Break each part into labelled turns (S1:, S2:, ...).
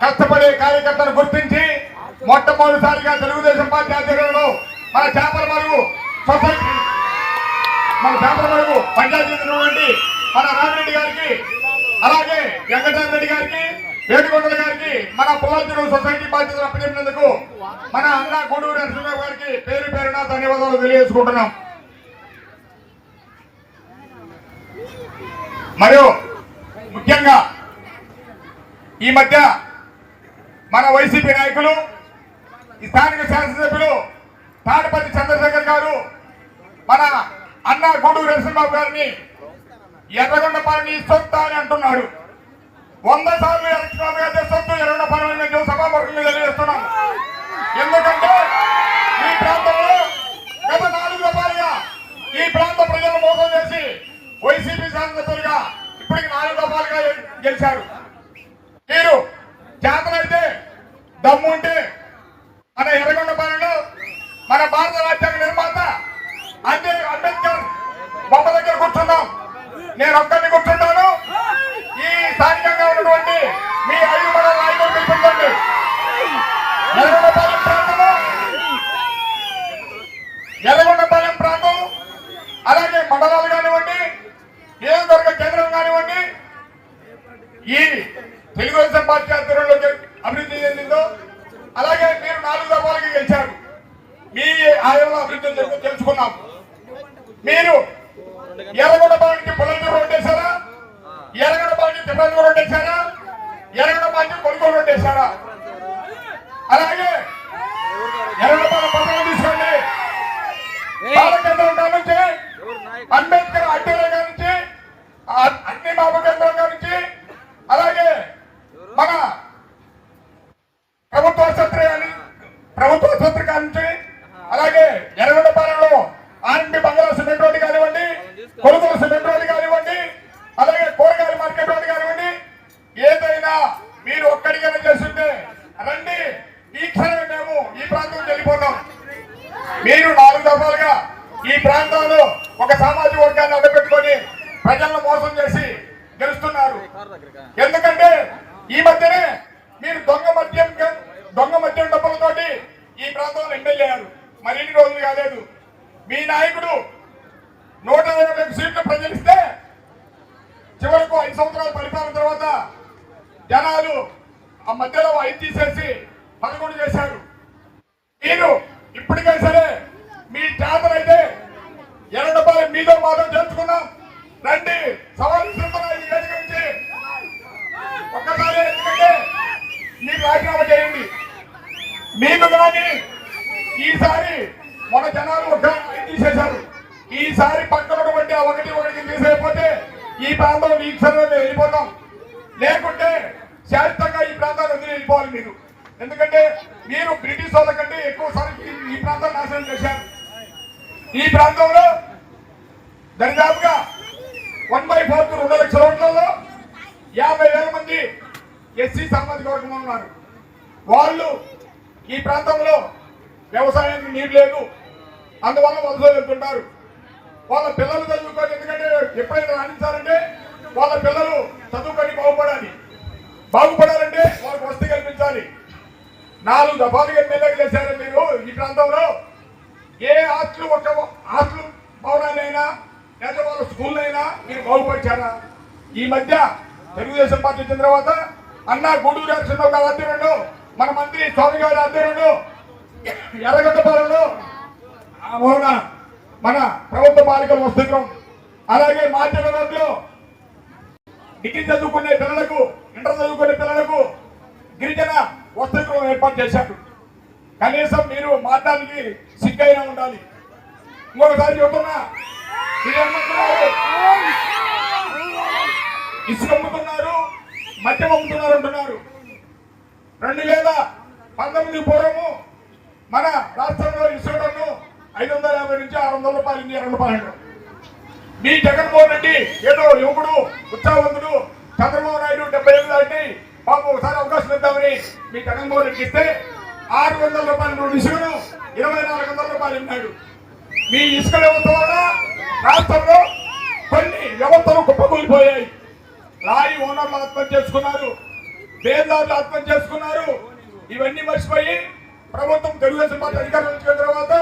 S1: కష్టపడే కార్యకర్తను గుర్తించి మొట్టమొదటిసారిగా తెలుగుదేశం పార్టీ ఆధ్వర్యంలో మన చేపలమరుగు సొసైటీ పంచాయతీ మన రామిరెడ్డి గారికి అలాగే వెంకటరామరెడ్డి గారికి వేడుకొండల గారికి మన పుల్లాచెరువు సొసైటీ బాధ్యతలు అప్పచెప్పినందుకు మన అన్న గూడూరు నరసింహరావు గారికి పేరు పేరున ధన్యవాదాలు తెలియజేసుకుంటున్నాం. మరియు ముఖ్యంగా ఈ మధ్య మన వైసీపీ నాయకులు ఈ స్థానిక శాసనసభ్యులు తాడిపల్లి చంద్రశేఖర్ గారు మన అన్న గూడూరు నరసింహరావు గారిని ఎర్రగొండపాలని సొంత అని అంటున్నాడు. 100 సార్లు ఎలక్షన్ సొత్తు ఎర్రగొండపాలని మేము సభాముఖంగా తెలియజేస్తున్నాం. ఎందుకంటే ఈ ప్రాంతంలో గత 4 దఫాలుగా ఈ ప్రాంత ప్రజలను మోసం చేసి వైసీపీ శాసనసభ్యులుగా ఇప్పటికి 4 దఫాలుగా గెలిచారు. మీరు చేతనైతే దమ్ముంటే మన ఎర్రగొండపాలెంలో మన భారత రాజ్యాంగ నిర్మాత అంబేద్కర్ బొమ్మ దగ్గర కూర్చున్నాం. నేను ఒక్కరిని కూర్చుంటాను. ఈ స్థానికంగా ఉన్నటువంటి మీ 5 మండల నాయకులు పిలుపుందండి. ఎర్రగొండపాలెం ప్రాంతం అలాగే మండలాలు కానివ్వండి, నియోజకవర్గ కేంద్రం కానివ్వండి, ఈ తెలుగుదేశం పార్టీ ఆధ్వర్యంలో అభివృద్ధి చెందిందో అలాగే మీరు 4 దఫాలకి గెలిచారు. మీ ఆయంలో అభివృద్ధి తెలుసుకున్నాం. మీరు ఎర్రగొండపాలెంకి పుల్లాచెరువు రోడ్డు వేశారా? ఎర్రగొండపాలెంకి తిప్పంగి రోడ్డు వేశారా? ఎర్రగొండపాలెంకి కొనుగోలు రోడ్డు వేశారా? అలాగే ఎర్రగొండపాలెం పట్టణం తీసుకోండి. బాలకేంద్రం నుంచి అంబేద్కర్ అడ్డేల నుంచి అన్ని బాబు కేంద్రం నుంచి అలాగే మన ప్రభుత్వ ఆసుపత్రి నుంచి అలాగే ఎర్రగొండపాలెంలో ఆర్ఎంపీ బంగాళా సిమెంట్ రోడ్డు కానివ్వండి, కొనుగోలు సిమెంట్ రోడ్డు కానివ్వండి, అలాగే కూరగాయల మార్కెట్ రోడ్డు కానివ్వండి, ఏదైనా మీరు ఒక్కడికైనా చేస్తుంటే రండి. ఈ క్షణమే మేము ఈ ప్రాంతం వెళ్ళిపోతాం. మీరు 4 దఫాలుగా ఈ ప్రాంతంలో ఒక సామాజిక వర్గాన్ని అడ్డుపెట్టుకొని ప్రజలను మోసం చేసి గెలుస్తున్నారు. ఎందుకంటే ఈ మధ్యనే మీరు దొంగ మద్యం డబ్బులతోటి ఈ ప్రాంతంలో ఎమ్మెల్యే అయ్యారు. మరిన్ని రోజులు కాలేదు. మీ నాయకుడు 120 సీట్లు ప్రజలిస్తే చివరకు 5 సంవత్సరాల పరిపాలన తర్వాత జనాలు ఆ మధ్యలో 5 తీసేసి 11 చేశారు. మీరు ఇప్పటికై సరే మీ చేతనైతే ఎర్రగొండపాలెం మీతో మాత్రం చేర్చుకున్నాం. రండి, సవాల్ వేదికరించి ఒక్కసారి. ఎందుకంటే మీరు రాజీనామా చేయండి. మీకు కానీ ఈసారి మన జనాలు ఒక తీసేశారు. ఈసారి పక్కన బట్టి ఒకటి తీసేయకపోతే ఈ ప్రాంతం ఈ క్షణంలో వెళ్ళిపోతాం. లేకుంటే శాశ్వతంగా ఈ ప్రాంతాన్ని వదిలి వెళ్ళిపోవాలి మీరు. ఎందుకంటే మీరు బ్రిటిష్ వాళ్ళ కంటే ఎక్కువసారి ఈ ప్రాంతాన్ని నాశనం చేశారు. ఈ ప్రాంతంలో దరిదాపుగా 1/4 2 లక్షల ఓట్లలో 50,000 మంది ఎస్సీ సామాజిక వర్గం ఉన్నారు. వాళ్ళు ఈ ప్రాంతంలో వ్యవసాయానికి నీరు లేదు, అందువల్ల వలస వెళ్తుంటారు. వాళ్ళ పిల్లలు చదువుకొని, ఎందుకంటే ఎప్పుడైనా రాణించాలంటే వాళ్ళ పిల్లలు చదువుకొని బాగుపడాలంటే వాళ్ళకి వసతి కల్పించాలి. 4 దఫాలుగా ఎమ్మెల్యేలు చేశారు మీరు. ఈ ప్రాంతంలో ఏ హాస్టల్ భవనాన్ని అయినా లేదా వాళ్ళ స్కూల్ అయినా మీరు బాగుపరిచారా? ఈ మధ్య తెలుగుదేశం పార్టీ వచ్చిన తర్వాత అన్న గూడూరు నరసింహరావు గారి ఆధ్వర్యంలో, మన మంత్రి స్వామి గారి ఆధ్వర్యంలో ఎర్రగొండపాలెంలో మన ప్రభుత్వ బాలికల వసతిగృహం, అలాగే మాధ్యమ రోడ్లో డిగ్రీ చదువుకునే పిల్లలకు, ఇంటర్ చదువుకునే పిల్లలకు గిరిజన వసతిగృహం ఏర్పాటు చేశారు. కనీసం మీరు మాట్లాడానికి సిగ్గైనా ఉండాలి. ఇంకొకసారి చెబుతున్నా, ఇసుక అమ్ముతున్నారు, మద్యం అమ్ముతున్నారు అంటున్నారు. 2019 పూర్వము మన రాష్ట్రంలో ఇసుక టన్ను 550 నుంచి 600 రూపాయలు ఎర్రగొండపాలెంలో. మీ జగన్మోహన్ రెడ్డి ఏదో యువకుడు ఉత్సాహవంతుడు చంద్రబాబు నాయుడు 70 దాటి పాపం ఒకసారి అవకాశం ఇద్దామని మీ జగన్మోహన్ రెడ్డి ఇస్తే 600 రూపాయలు ఇసుకను 2400 రూపాయలు ఇన్నాడు. మీ ఇసుక వ్యవస్థ వల్ల రాష్ట్రంలో కొన్ని వ్యవస్థలు కుప్పకూలిపోయాయి. లారీ ఓనర్లు ఆత్మహత్య చేసుకున్నారు. పేదదారులు ఆత్మహత్య చేసుకున్నారు. ఇవన్నీ మర్చిపోయి ప్రభుత్వం తెలుగుదేశం పార్టీ అధికారంలో వచ్చిన తర్వాత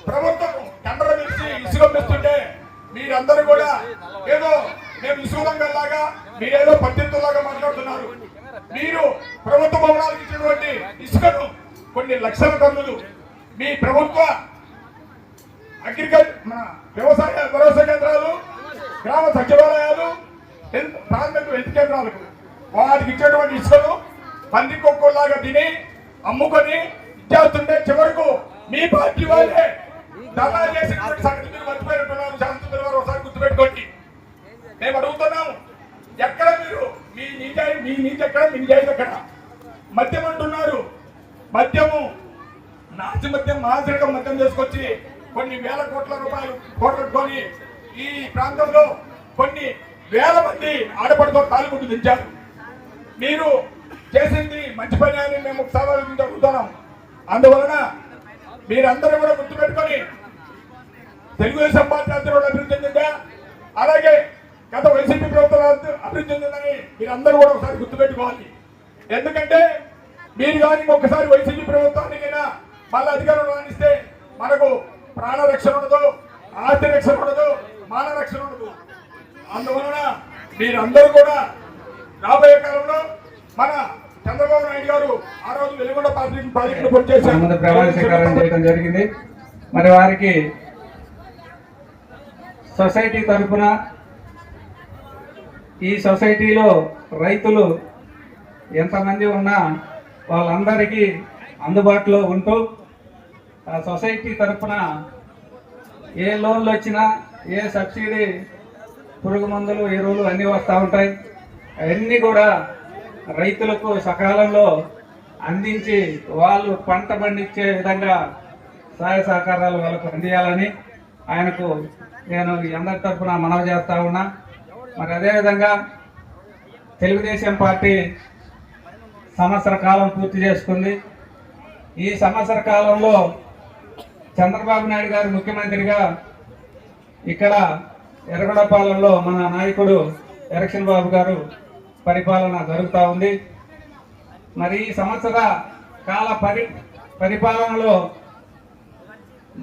S1: ప్రభుత్వం టెండర్ పిలిచి ఇసుక పెస్తుంటే మీరందరూ కూడా ఏదో మేము ఇసుకలాగా మీరేదో పద్ధతులాగా మాట్లాడుతున్నారు. మీరు ప్రభుత్వ భవనాలకు ఇచ్చినటువంటి ఇసుకను కొన్ని లక్షల టన్నులు మీ ప్రభుత్వ మన వ్యవసాయ భరోసా కేంద్రాలు, గ్రామ సచివాలయాలు, ప్రాథమిక హెల్త్ కేంద్రాలకు వాటికి ఇచ్చేటువంటి ఇసుకను పంది కుక్కలాగా తిని అమ్ముకొని ఇచ్చేస్తుంటే చివరకు మీ పార్టీ వాళ్ళే ధర్నా చేసినటువంటి సంగతి మీరు మర్చిపోయినట్టున్నారు. శాంతించిన వారు ఒకసారి గుర్తుపెట్టుకోండి. మేము అడుగుతున్నాము, ఎక్కడ మీరు మీ నీతి ఎక్కడ, మీ నిజాయితీ ఎక్కడ? మద్యం అంటున్నారు. మద్యము నాసిరకం మద్యం చేసుకొచ్చి కొన్ని వేల కోట్ల రూపాయలు కోట్లకొని ఈ ప్రాంతంలో కొన్ని వేల మంది ఆడపడితో తాలిగుడ్డు దించారు. మీరు చేసింది మంచి పని అని మేము సవాలు అడుగుతున్నాం. అందువలన మీరందరూ కూడా గుర్తుపెట్టుకొని తెలుగుదేశం పార్టీ ఆధ్వర్యంలో అభివృద్ధి చెందిందా, అలాగే గత వైసీపీ ప్రభుత్వం అభివృద్ధి చెందిందని మీరందరూ కూడా ఒకసారి గుర్తుపెట్టుకోవాలి. ఎందుకంటే మీరు కానీ ఒకసారి వైసీపీ ప్రభుత్వానికైనా మళ్ళీ అధికారంలో రాణిస్తే మనకు ప్రాణ రక్షణ ఉండదు, ఆస్తి రక్షణ ఉండదు, మానవ రక్షణ ఉండదు. అందువలన మీరందరూ కూడా రాబోయే కాలంలో మన చంద్రబాబు నాయుడు గారు ఆ రోజు వెలుగొండ ప్రాజెక్టు పూర్తి చేశారు,
S2: ప్రమాణ స్వీకారం చేయడం జరిగింది. మరి వారికి సొసైటీ తరఫున ఈ సొసైటీలో రైతులు ఎంతమంది ఉన్నా వాళ్ళందరికీ అందుబాటులో ఉంటూ ఆ సొసైటీ తరఫున ఏ లోన్లు వచ్చినా, ఏ సబ్సిడీ, పురుగు మందులు, ఎరువులు అన్నీ వస్తూ ఉంటాయి. అవన్నీ కూడా రైతులకు సకాలంలో అందించి వాళ్ళు పంట పండించే విధంగా సహాయ సహకారాలు వాళ్ళకు అందియాలని ఆయనకు నేను అందరి తరఫున మనవి చేస్తా ఉన్నా. మరి అదేవిధంగా తెలుగుదేశం పార్టీ సంవత్సర కాలం పూర్తి చేసుకుంది. ఈ సంవత్సర కాలంలో చంద్రబాబు నాయుడు గారు ముఖ్యమంత్రిగా ఇక్కడ ఎర్రగొండపాలెంలో మన నాయకుడు ఎలక్షన్ బాబు గారు పరిపాలన జరుగుతూ ఉంది. మరి ఈ సంవత్సర కాల పరిపాలనలో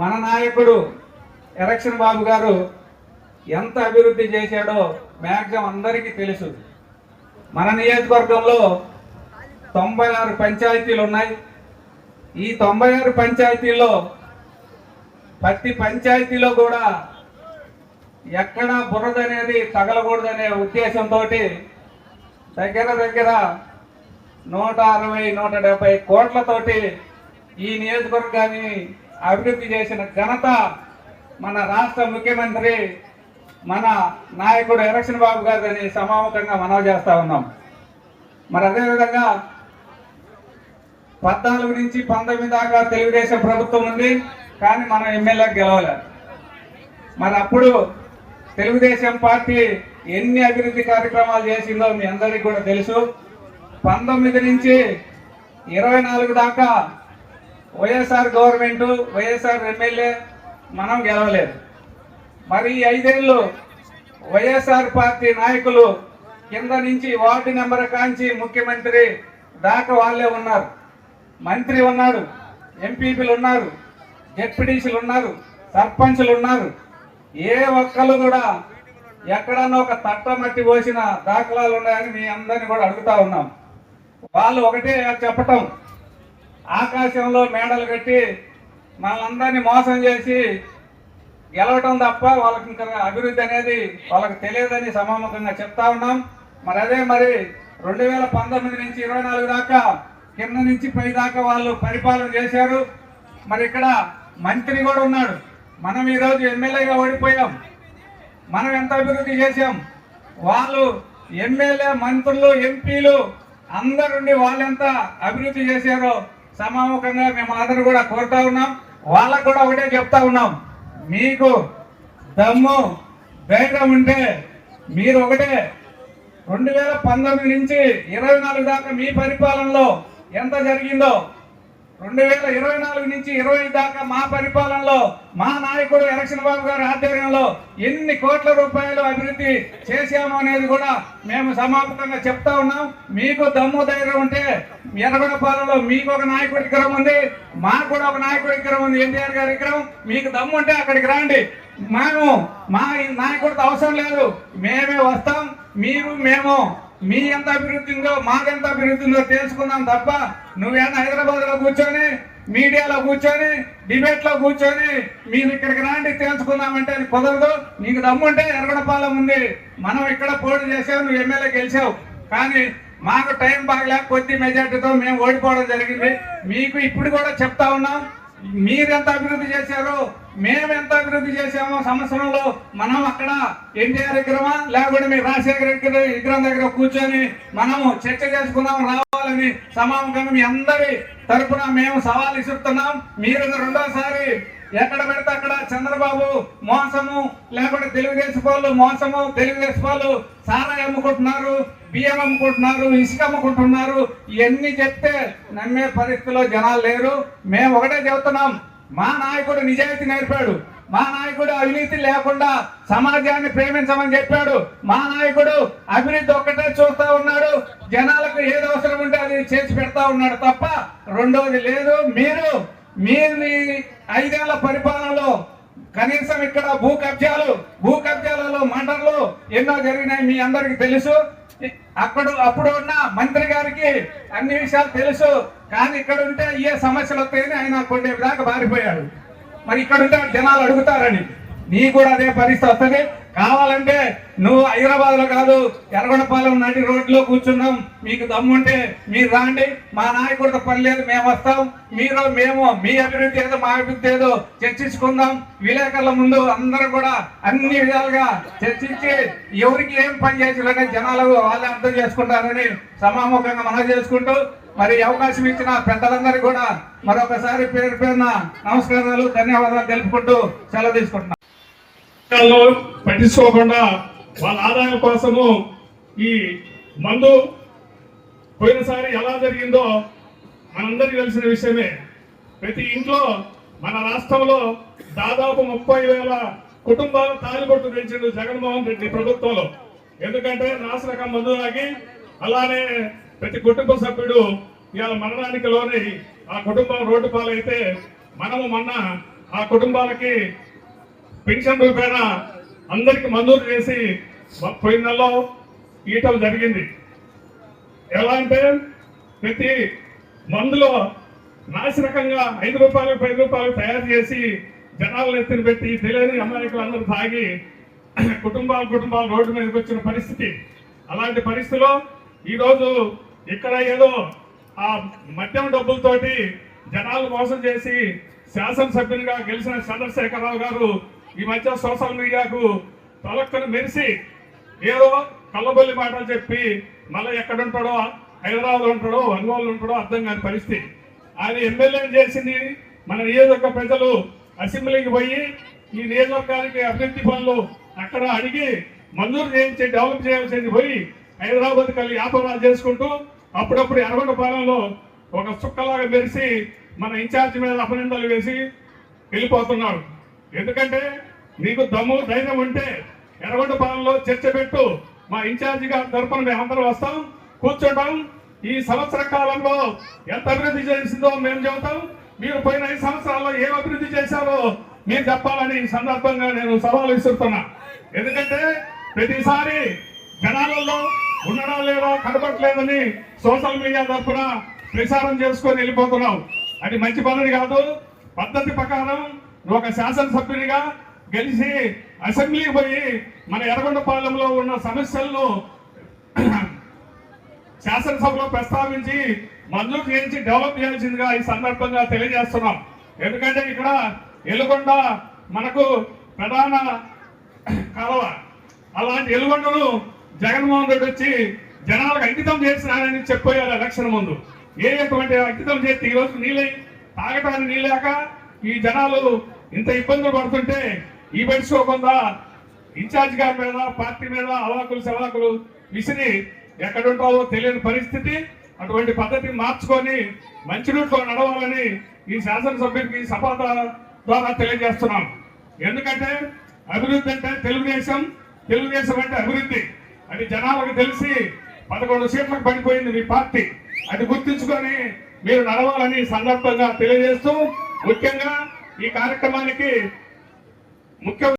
S2: మన నాయకుడు ఎలక్షన్ బాబు గారు ఎంత అభివృద్ధి చేశాడో మ్యాక్సిమం అందరికీ తెలుసు. మన నియోజకవర్గంలో 96 పంచాయతీలు ఉన్నాయి. ఈ 96 పంచాయతీల్లో ప్రతి పంచాయతీలో కూడా ఎక్కడ బురద అనేది తగలకూడదనే ఉద్దేశంతో దగ్గర 160-170 కోట్లతోటి ఈ నియోజకవర్గాన్ని అభివృద్ధి చేసిన ఘనత మన రాష్ట్ర ముఖ్యమంత్రి మన నాయకుడు ఎలక్షన్ బాబు గారిని సమాముఖంగా మనవి చేస్తా ఉన్నాం. మరి అదేవిధంగా 14 నుంచి 19 దాకా తెలుగుదేశం ప్రభుత్వం ఉంది, కానీ మనం ఎమ్మెల్యే గెలవలేదు. మరి అప్పుడు తెలుగుదేశం పార్టీ ఎన్ని అభివృద్ధి కార్యక్రమాలు చేసిందో మీ అందరికీ కూడా తెలుసు. 19 నుంచి 24 దాకా వైఎస్ఆర్ గవర్నమెంట్, వైఎస్ఆర్ ఎమ్మెల్యే మనం గెలవలేదు. మరి ఈ 5 ఏళ్ళు వైఎస్ఆర్ పార్టీ నాయకులు కింద నుంచి వార్డు నెంబర్ కాంచి ముఖ్యమంత్రి దాకా వాళ్ళే ఉన్నారు. మంత్రి ఉన్నాడు, ఎంపీపీలు ఉన్నారు, జెడ్పీటీసీలు ఉన్నారు, సర్పంచులు ఉన్నారు. ఏ ఒక్కరు కూడా ఎక్కడన్నా ఒక తట్ట మట్టి పోసిన దాఖలాలు ఉన్నాయని మీ అందరినీ కూడా అడుగుతా ఉన్నాం. వాళ్ళు ఒకటే చెప్పటం, ఆకాశంలో మేడలు కట్టి మనందరినీ మోసం చేసి గెలవటం తప్ప వాళ్ళకి ఇంకా అభివృద్ధి అనేది వాళ్ళకి తెలియదని సమాముఖంగా చెప్తా ఉన్నాం. మరి అదే 2019 నుంచి 24 దాకా కింద నుంచి పై దాకా వాళ్ళు పరిపాలన చేశారు. మరి ఇక్కడ మంత్రి కూడా ఉన్నాడు. మనం ఈరోజు ఎమ్మెల్యేగా ఓడిపోయాం. మనం ఎంత అభివృద్ధి చేశాం, వాళ్ళు ఎమ్మెల్యే, మంత్రులు, ఎంపీలు అందరుండి వాళ్ళెంత అభివృద్ధి చేశారో సమాముఖంగా మేము అందరూ కూడా కోరుతా ఉన్నాం. వాళ్ళకు కూడా ఒకటే చెప్తా ఉన్నాం, మీకు దమ్ము ధైర్యం ఉంటే మీరు ఒకటే 2019 నుంచి 24 దాకా మీ పరిపాలనలో ఎంత జరిగిందో 2024 నుంచి 20 దాకా మా పరిపాలనలో మా నాయకుడు ఎలక్షన్ బాబు గారి ఆధ్వర్యంలో ఎన్ని కోట్ల రూపాయలు అభివృద్ధి చేశాము అనేది కూడా మేము సమాపకంగా చెప్తా ఉన్నాం. మీకు దమ్ము ధైర్యం ఉంటే ఎర్రగొండపాలెంలో మీకు ఒక నాయకుడి విగ్రహం ఉంది, మాకు కూడా ఒక నాయకుడి విగ్రహం ఉంది, ఎన్టీఆర్ గారి విగ్రహం. మీకు దమ్ము ఉంటే అక్కడికి రండి. మా నాయకుడితో అవసరం లేదు, మేమే వస్తాం. మేము మీ ఎంత అభివృద్ధి ఉందో మాకెంత అభివృద్ధి ఉందో తెలుసుకుందాం తప్ప నువ్వేనా హైదరాబాద్ లో కూర్చొని మీడియాలో కూర్చొని డిబేట్ లో కూర్చొని మీరు ఇక్కడికి రాండి తెలుసుకుందామంటే అది కుదరదు. నీకు దమ్ముంటే ఎర్రగొండపాలెం ఉంది, మనం ఇక్కడ పోటీ చేసావు, నువ్వు ఎమ్మెల్యే గెలిచావు. కానీ మాకు టైం బాగలేక కొద్ది మెజార్టీతో మేము ఓడిపోవడం జరిగింది. మీకు ఇప్పుడు కూడా చెప్తా ఉన్నాం, మీరెంత అభివృద్ధి చేశారో మేము ఎంత అభివృద్ధి చేశామో సంవత్సరంలో మనం అక్కడ ఎన్టీఆర్ విగ్రహమా లేకపోతే మీ రాజశేఖర విగ్రహం దగ్గర కూర్చొని మనము చర్చ చేసుకుందాం రావాలని సమావేశంగా మీ అందరి తరపున మేము సవాల్ ఇస్తున్నాం. మీరు రెండోసారి ఎక్కడ పెడితే అక్కడ చంద్రబాబు మోసము లేకపోతే తెలుగుదేశం వాళ్ళు మోసము, తెలుగుదేశం వాళ్ళు సారాయి అమ్ముకుంటున్నారు, బియ్యం అమ్ముకుంటున్నారు, ఇసుక అమ్ముకుంటున్నారు, ఇవన్నీ చెప్తే నమ్మే పరిస్థితిలో జనాలు లేరు. మేము ఒకటే చెబుతున్నాం, మా నాయకుడు నిజాయితీ నేర్పాడు, మా నాయకుడు అవినీతి లేకుండా సమాజాన్ని ప్రేమించమని చెప్పాడు, మా నాయకుడు అభివృద్ధి ఒక్కటే చూస్తా ఉన్నాడు, జనాలకు ఏది అవసరం ఉంటే అది చేసి పెడతా ఉన్నాడు తప్ప రెండోది లేదు. మీరు మీ 5 ఏళ్ల పరిపాలనలో కనీసం ఇక్కడ భూ కబ్జాలలో మర్డర్లు ఎన్నో జరిగినాయి, మీ అందరికి తెలుసు. అప్పుడు ఉన్న మంత్రి గారికి అన్ని విషయాలు తెలుసు. కానీ ఇక్కడ ఉంటే ఏ సమస్యలు వస్తాయని ఆయన కొన్ని దాకా బారిపోయాడు. మరి ఇక్కడ ఉంటే జనాలు అడుగుతారని నీ కూడా అదే పరిస్థితి వస్తుంది. కావాలంటే నువ్వు హైదరాబాద్ లో కాదు ఎర్రగొండపాలెం నడి రోడ్లో కూర్చున్నాం, మీకు దమ్ముంటే మీరు రాండి, మా నాయకుడితో పని లేదు, మేము వస్తాం. మేము మీ అభివృద్ధి ఏదో మా అభివృద్ధి ఏదో చర్చించుకుందాం. విలేకరుల ముందు అందరూ కూడా అన్ని విధాలుగా చర్చించి ఎవరికి ఏం పని చేయాలనే జనాలు వాళ్ళే అర్థం చేసుకుంటారని సమాముఖంగా మనం చేసుకుంటూ మరి అవకాశం ఇచ్చిన పెద్దలందరికీ కూడా మరొకసారి పేరు పేరున నమస్కారాలు, ధన్యవాదాలు తెలుపుకుంటూ సెలవు తీసుకుంటున్నాం.
S1: పట్టించుకోకుండా వాళ్ళ ఆదాయం కోసము ఈ మందు పోయినసారి ఎలా జరిగిందో మనందరికీ తెలిసిన విషయమే. ప్రతి ఇంట్లో మన రాష్ట్రంలో దాదాపు 30,000 కుటుంబాలు తాలిబొట్టు పెంచిండు జగన్మోహన్ రెడ్డి ప్రభుత్వంలో. ఎందుకంటే నాశనకం మందు తాగి అలానే ప్రతి కుటుంబ సభ్యుడు ఇవాళ మరణానికి లోనై ఆ కుటుంబం రోడ్డు పాలైతే మనము మొన్న ఆ కుటుంబాలకి పెన్షన్ రూపేణ అందరికి మంజూరు చేసి పోయిన నెలలో ఇవ్వటం జరిగింది. ఎలా అంటే ప్రతి మందులో నాసిరకంగా 5 రూపాయలు 10 రూపాయలు తయారు చేసి జనాలను ఎత్తిన పెట్టి తెలియని అమాయకులు అందరూ తాగి కుటుంబాలు రోడ్డు మీదకి వచ్చిన పరిస్థితి. అలాంటి పరిస్థితిలో ఈరోజు ఇక్కడ ఏదో ఆ మద్యం డబ్బులతోటి జనాలు మోసం చేసి శాసనసభ్యునిగా గెలిచిన చంద్రశేఖరరావు గారు ఈ మధ్య సోషల్ మీడియాకు తలక్కను మెరిసి ఏదో కళ్ళబొల్లి మాటలు చెప్పి మళ్ళీ ఎక్కడుంటాడో హైదరాబాద్ ఉంటాడో ఒంగోలు ఉంటాడో అర్థం కాని పరిస్థితి. ఆయన ఎమ్మెల్యేని చేసింది మన నియోజకవర్గ ప్రజలు అసెంబ్లీకి పోయి ఈ నియోజకవర్గానికి అభివృద్ధి పనులు అక్కడ అడిగి మంజూరు చేయించి డెవలప్ చేయాల్సింది పోయి హైదరాబాద్ కలిగి వ్యాపారాలు చేసుకుంటూ అప్పుడప్పుడు ఎర్రగొండపాలెంలో ఒక చుక్కలాగా మెరిసి మన ఇన్ఛార్జి మీద అపనిందలు వేసి వెళ్ళిపోతున్నాడు. ఎందుకంటే నీకు దమ్ము ధైర్యం ఉంటే ఎర్రగొండపాలెంలో చర్చ పెట్టు, మా ఇన్ఛార్జి గారి తరఫున మేమందరం వస్తాం, కూర్చుంటాం. ఈ సంవత్సర కాలంలో ఎంత అభివృద్ధి చేసిందో మేము చెబుతాం, మీరు పోయిన 5 సంవత్సరాల్లో ఏం అభివృద్ధి చేశారో మీరు చెప్పాలని ఈ సందర్భంగా నేను సవాలు విసురుతున్నా. ఎందుకంటే ప్రతిసారి జనాలలో ఉండడం లేదా కనపడలేదని సోషల్ మీడియా తరఫున ప్రచారం చేసుకొని వెళ్ళిపోతున్నావు. అది మంచి పనులు కాదు. పద్ధతి ప్రకారం నువ్వు ఒక శాసనసభ్యునిగా గెలిచి అసెంబ్లీకి పోయి మన ఎర్రగొండపాలెంలో ఉన్న సమస్యలను శాసనసభలో ప్రస్తావించి మంజూరు చేయించి డెవలప్ చేయాల్సిందిగా ఈ సందర్భంగా తెలియజేస్తున్నాం. ఎందుకంటే ఇక్కడ ఎలుగొండ మనకు ప్రధాన కాలువ, అలాంటి ఎలుగొండను జగన్మోహన్ రెడ్డి వచ్చి జనాలకు అంకితం చేసినారని చెప్పారు ఎలక్షన్ ముందు. ఎటువంటి అంకితం చేస్తే ఈరోజు నీళ్ళై తాగటానికి నీళ్ళాక ఈ జనాలు ఇంత ఇబ్బందులు పడుతుంటే ఈ పట్టించుకోకుండా ఇన్ఛార్జ్ గారి మీద పార్టీ మీద అవాకులు సవాకులు విసిరి ఎక్కడుంటావో తెలియని పరిస్థితి.
S3: అటువంటి పద్ధతి మార్చుకొని మంచి రూట్లో నడవాలని ఈ శాసనసభ్యుడికి ఈ సభ ద్వారా తెలియజేస్తున్నాం. ఎందుకంటే అభివృద్ధి అంటే తెలుగుదేశం అంటే అభివృద్ధి అది జనాలకు తెలిసి 11 సీట్లకు పడిపోయింది మీ పార్టీ. అది గుర్తించుకొని మీరు నడవాలని సందర్భంగా తెలియజేస్తూ ముఖ్యంగా ఈ కార్యక్రమానికి ముఖ్య